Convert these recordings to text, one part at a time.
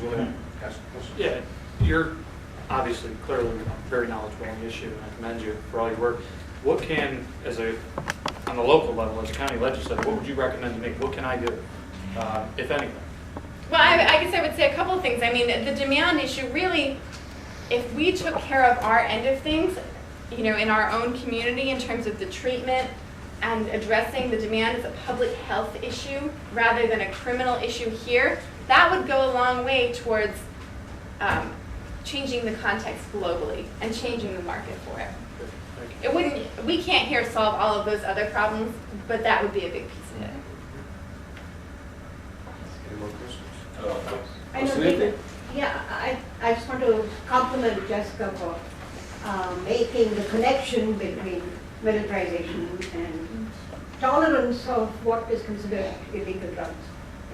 you want to ask a question? Yeah, you're obviously clearly very knowledgeable on the issue, and I commend you for all your work. What can, on the local level, as a county legislator, what would you recommend to me? What can I do, if anything? Well, I guess I would say a couple of things. I mean, the demand issue really, if we took care of our end of things, you know, in our own community in terms of the treatment and addressing the demand as a public health issue rather than a criminal issue here, that would go a long way towards changing the context globally and changing the market for it. It wouldn't, we can't here solve all of those other problems, but that would be a big piece of it. Any more questions? I know, David. Yeah, I just want to compliment Jessica for making the connection between militarization and tolerance of what is considered illegal drugs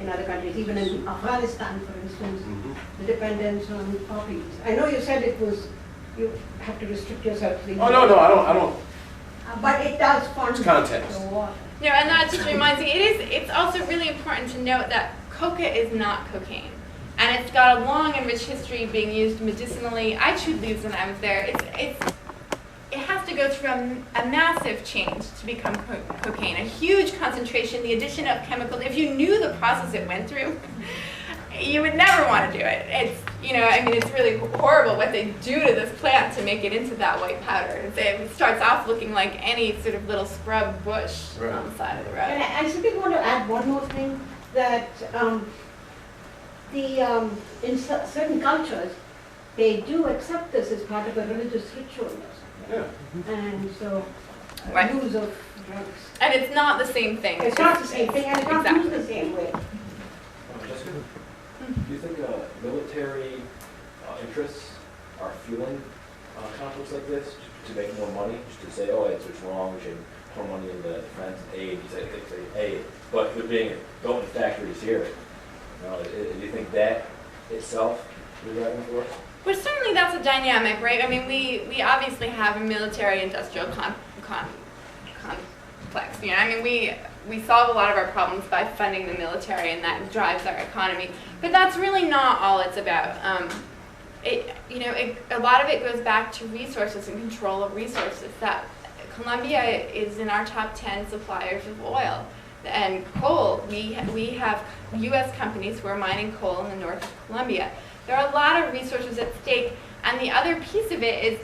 in other countries, even in Afghanistan, for instance, the dependence on poppies. I know you said it was, you have to restrict yourself to the Oh, no, I don't. but it does fund It's context. the war. No, and that just reminds me, it's also really important to note that coca is not cocaine. And it's got a long and rich history of being used medicinally. I chewed leaves when I was there. It has to go through a massive change to become cocaine, a huge concentration, the addition of chemicals. If you knew the process it went through, you would never want to do it. It's, you know, I mean, it's really horrible what they do to this plant to make it into that white powder. It starts off looking like any sort of little scrub bush on the side of the road. And I simply want to add one more thing, that in certain cultures, they do accept this as part of a religious ritual. Yeah. And so, Right. use of drugs. And it's not the same thing. It's not the same thing, and it's not Exactly. used the same way. Jessica, do you think military interests are fueling conflicts like this to make more money, just to say, oh, it's wrong, we should pour money into defense and aid, you say aid, but there being built factories here, do you think that itself is the driving force? Well, certainly that's a dynamic, right? I mean, we obviously have a military-industrial complex. You know, I mean, we solve a lot of our problems by funding the military, and that drives our economy. But that's really not all it's about. A lot of it goes back to resources and control of resources. That Colombia is in our top 10 suppliers of oil. And coal, we have U.S. companies who are mining coal in the north of Colombia. There are a lot of resources at stake, and the other piece of it is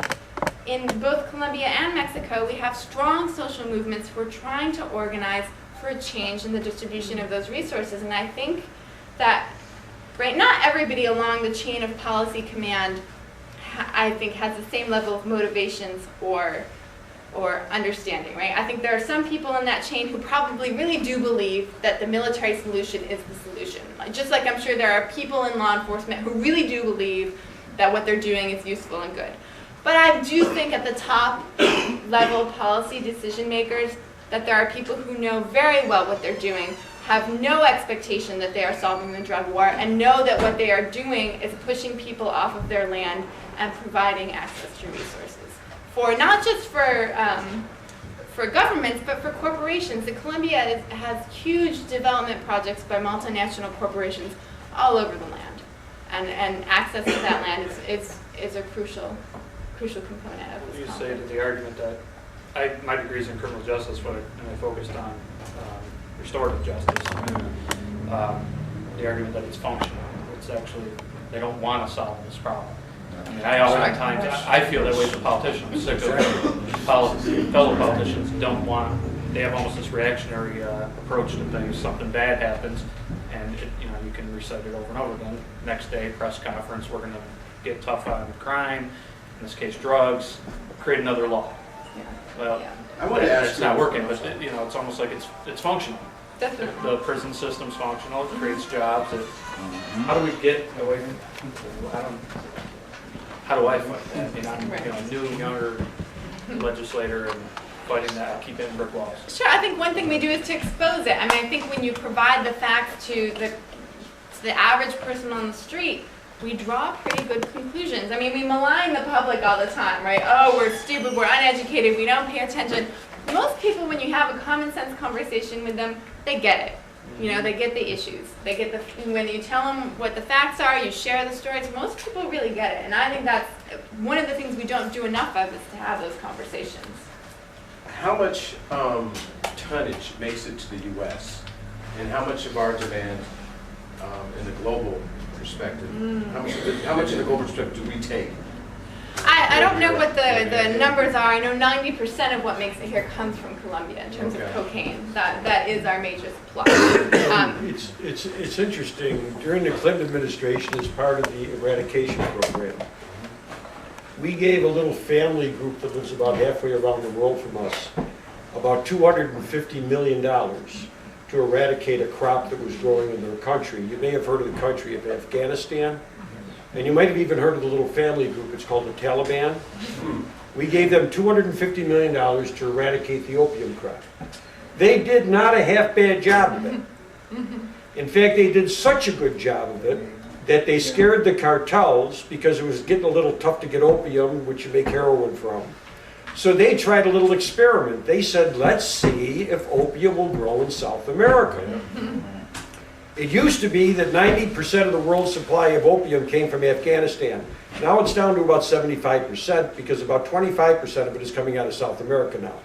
in both Colombia and Mexico, we have strong social movements who are trying to organize for a change in the distribution of those resources. And I think that, right, not everybody along the chain of policy command, I think, has the same level of motivations or understanding, right? I think there are some people in that chain who probably really do believe that the military solution is the solution. Just like I'm sure there are people in law enforcement who really do believe that what they're doing is useful and good. But I do think at the top level policy decision makers that there are people who know very well what they're doing, have no expectation that they are solving the drug war, and know that what they are doing is pushing people off of their land and providing access to resources. For not just for governments, but for corporations. Colombia has huge development projects by multinational corporations all over the land, and access to that land is a crucial component of this. You say to the argument that my degree is in criminal justice, and I focused on restorative justice. The argument that it's functional. It's actually, they don't want to solve this problem. I mean, I feel that way as a politician. I'm sick of fellow politicians they have almost this reactionary approach to things. Something bad happens, and you can recite it over and over again. Next day, press conference, we're going to get tough on crime, in this case drugs, create another law. Yeah. Well, Yeah. I want to ask it's not working, but it's almost like it's functional. Definitely. The prison system's functional, it creates jobs. How do we get away from how do I fight that? I mean, I'm a new, younger legislator and fighting that, keep hitting brick walls. Sure, I think one thing we do is to expose it. I mean, I think when you provide the facts to the average person on the street, we draw pretty good conclusions. I mean, we malign the public all the time, right? Oh, we're stupid, we're uneducated, we don't pay attention. Most people, when you have a common sense conversation with them, they get it. You know, they get the issues. They get when you tell them what the facts are, you share the stories, most people really get it. And I think that's one of the things we don't do enough of, is to have those conversations. How much tonnage makes it to the U.S. and how much of our demand in the global perspective, how much in the global perspective do we take? I don't know what the numbers are. I know 90% of what makes it here comes from Colombia in terms of cocaine. That is our major supply. It's interesting. During the Clinton administration, as part of the eradication program, we gave a little family group that lives about halfway around the world from us about $250 million to eradicate a crop that was growing in their country. You may have heard of the country of Afghanistan. And you might have even heard of the little family group. It's called the Taliban. We gave them $250 million to eradicate the opium crop. They did not a half-bad job of it. In fact, they did such a good job of it that they scared the cartels because it was getting a little tough to get opium, which you make heroin from. So they tried a little experiment. They said, let's see if opium will grow in South America. It used to be that 90% of the world's supply of opium came from Afghanistan. Now it's down to about 75% because about 25% of it is coming out of South America now.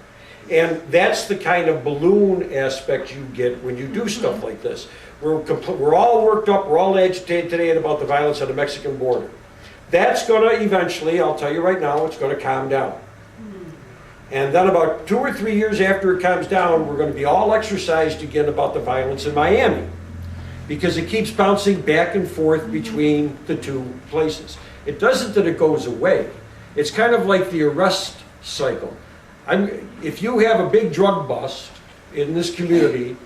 And that's the kind of balloon aspect you get when you do stuff like this. We're all worked up, we're all agitated today about the violence on the Mexican border. That's going to eventually, I'll tell you right now, it's going to calm down. And then about 2 or 3 years after it calms down, we're going to be all exercised again about the violence in Miami, because it keeps bouncing back and forth between the two places. It doesn't that it goes away. It's kind of like the arrest cycle. If you have a big drug bust in this community,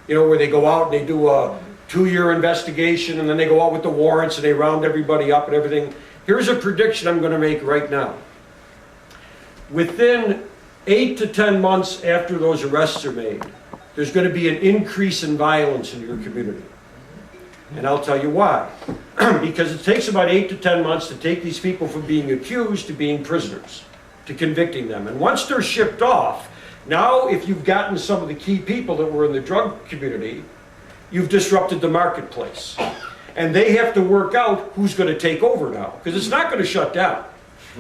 you know, where they go out and they do a 2-year investigation and then they go out with the warrants and they round everybody up and everything, here's a prediction I'm going to make right now. Within 8 to 10 months after those arrests are made, there's going to be an increase in violence in your community. And I'll tell you why. Because it takes about 8 to 10 months to take these people from being accused to being prisoners, to convicting them. And once they're shipped off, now if you've gotten some of the key people that were in the drug community, you've disrupted the marketplace. And they have to work out who's going to take over now. Because it's not going to shut down.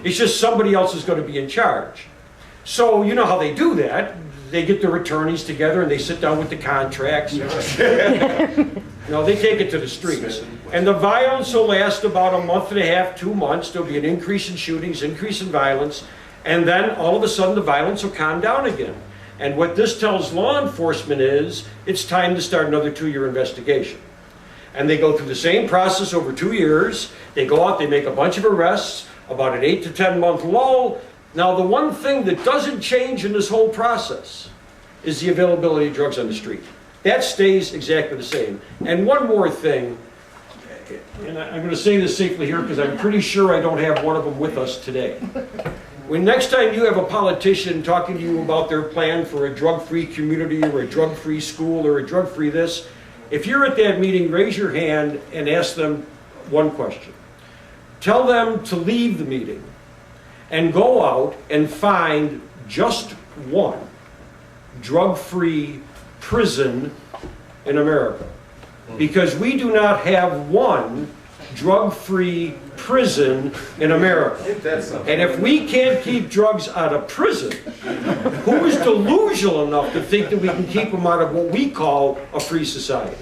It's just somebody else is going to be in charge. So you know how they do that. They get their attorneys together and they sit down with the contracts. No, they take it to the streets. And the violence will last about a month and a half, 2 months. There'll be an increase in shootings, increase in violence. And then all of a sudden the violence will calm down again. And what this tells law enforcement is it's time to start another 2-year investigation. And they go through the same process over 2 years. They go out, they make a bunch of arrests, about an 8 to 10 month lull. Now the one thing that doesn't change in this whole process is the availability of drugs on the street. That stays exactly the same. And one more thing, and I'm going to say this safely here because I'm pretty sure I don't have one of them with us today. When next time you have a politician talking to you about their plan for a drug-free community or a drug-free school or a drug-free this, if you're at that meeting, raise your hand and ask them one question. Tell them to leave the meeting and go out and find just one drug-free prison in America. Because we do not have one drug-free prison in America. And if we can't keep drugs out of prison, who is delusional enough to think that we can keep them out of what we call a free society?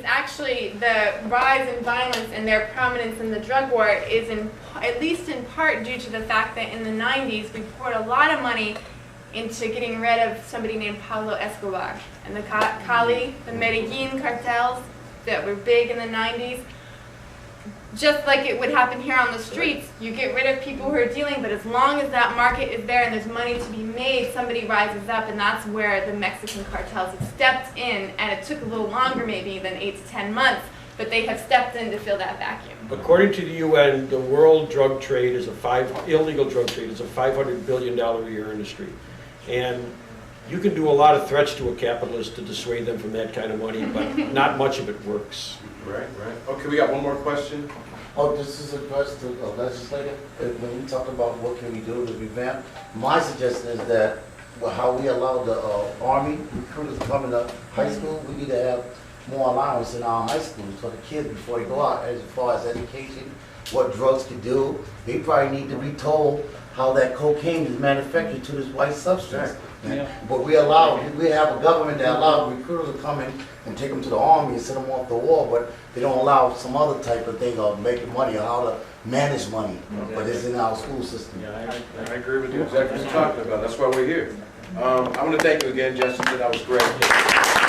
Actually, the rise in violence and their prominence in the drug war is at least in part due to the fact that in the 90s we poured a lot of money into getting rid of somebody named Pablo Escobar and the Cali, the Medellin cartels that were big in the 90s. Just like it would happen here on the streets, you get rid of people who are dealing, but as long as that market is there and there's money to be made, somebody rises up, and that's where the Mexican cartels have stepped in, and it took a little longer maybe than 8 to 10 months, but they have stepped in to fill that vacuum. According to the UN, the world drug trade is illegal drug trade is a $500 billion a year industry. And you can do a lot of threats to a capitalist to dissuade them from that kind of money, but not much of it works. Right, right. Okay, we got one more question. Oh, this is addressed to a legislator. When we talk about what can we do to revamp, my suggestion is that, well, how we allow the Army recruiters coming to high school, we need to have more allowance in our high schools for the kids before they go out, as far as education, what drugs can do. They probably need to be told how that cocaine is manufactured to this white substance. Yeah. But we have a government that allows recruiters to come in and take them to the Army and send them off the war, but they don't allow some other type of thing of making money or how to manage money. But it's in our school system. Yeah, I agree with you. Exactly what you're talking about, that's why we're here. I want to thank you again, Jessica, that was great.